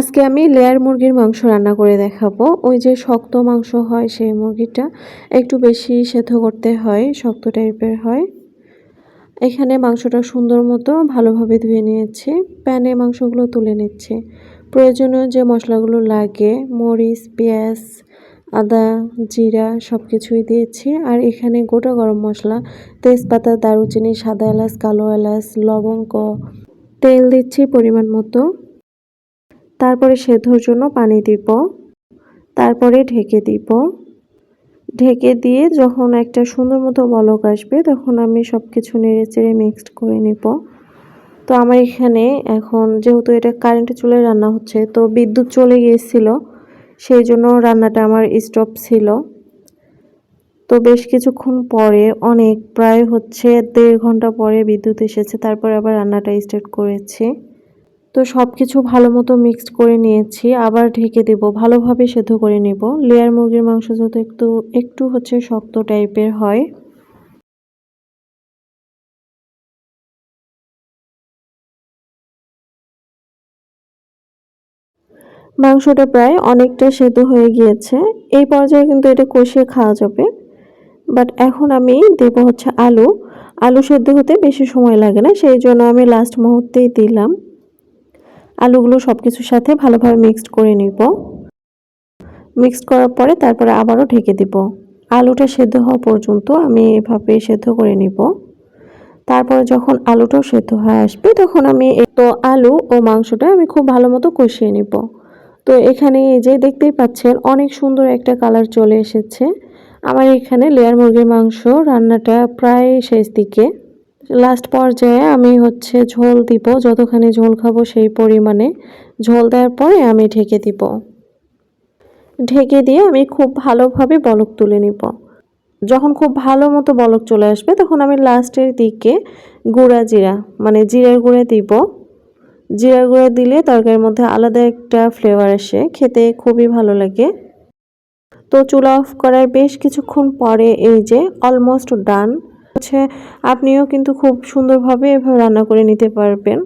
আজকে আমি লেয়ার মুরগির মাংস রান্না করে দেখাবো। ওই যে শক্ত মাংস হয় সেই মুরগিটা একটু বেশি সেদ্ধ করতে হয়, শক্ত টাইপের হয়। এখানে মাংসটা সুন্দর মতো ভালোভাবে ধুয়ে নিয়েছি। প্যানে মাংসগুলো তুলে নিচ্ছি। প্রয়োজনীয় যে মশলাগুলো লাগে মরিচ, পেঁয়াজ, আদা, জিরা সব কিছুই দিয়েছি। আর এখানে গোটা গরম মশলা, তেজপাতা, দারুচিনি, সাদা এলাচ, কালো এলাচ, লবঙ্গ, তেল দিচ্ছি পরিমাণ মতো। তারপরে সেদ্ধর জন্য পানি দিব, তারপরে ঢেকে দিব। ঢেকে দিয়ে যখন একটা সুন্দর মতো বলক আসবে তখন আমি সব কিছু নেড়েচেড়ে মিক্সড করে নিব। তো আমার এখানে এখন যেহেতু এটা কারেন্টের চুলায় রান্না হচ্ছে, তো বিদ্যুৎ চলে গিয়েছিল, সেই জন্য রান্নাটা আমার স্টপ ছিল। তো বেশ কিছুক্ষণ পরে প্রায় 1.5 ঘন্টা পরে বিদ্যুৎ এসেছে, তারপরে আবার রান্নাটা স্টার্ট করেছি। তো সবকিছু ভালোমতো মিক্সড করে নিয়েছি, আবার ঢেকে দেব, ভালোভাবে সেদ্ধ করে নেব। লেয়ার মুরগির মাংস যত একটু একটু শক্ত টাইপের হয়। মাংসটা প্রায় অনেকটা সেদ্ধ হয়ে গিয়েছে। এই পর্যায়ে কিন্তু এটা কষিয়ে খাওয়া যাবে। বাট এখন আমি দেব আলু। আলু সেদ্ধ হতে বেশি সময় লাগে না, সেই জন্য আমি লাস্ট মুহূর্তেই দিলাম। আলুগুলো সব কিছুর সাথে ভালোভাবে মিক্সড করে নিব। মিক্সড করার পরে তারপরে আবারও ঢেকে দিব। আলুটা সেদ্ধ হওয়া পর্যন্ত আমি এভাবে সেদ্ধ করে নিব। তারপরে যখন আলুটাও সেদ্ধ হয়ে আসবে তখন আমি আলু ও মাংসটা আমি খুব ভালো মতো কষিয়ে নিব। তো এখানে এই যে দেখতেই পাচ্ছেন অনেক সুন্দর একটা কালার চলে এসেছে। আমার এখানে লেয়ার মুরগির মাংস রান্নাটা প্রায় শেষ দিকে। লাস্ট পর্যায়ে আমি ঝোল দিব, যতখানি ঝোল খাবো সেই পরিমাণে ঝোল দেওয়ার পরে আমি ঢেকে দিব। ঢেকে দিয়ে আমি খুব ভালোভাবে বলক তুলে নিব। যখন খুব ভালো মতো বলক চলে আসবে তখন আমি লাস্টের দিকে গুঁড়া জিরা মানে জিরার গুঁড়া দিব। জিরার গুঁড়া দিলে তরকারির মধ্যে আলাদা একটা ফ্লেভার আসে, খেতে খুবই ভালো লাগে। তো চুলা অফ করার বেশ কিছুক্ষণ পরে এই যে অলমোস্ট ডান। আপনিও কিন্তু খুব সুন্দরভাবে এভাবে রান্না করে নিতে পারবেন।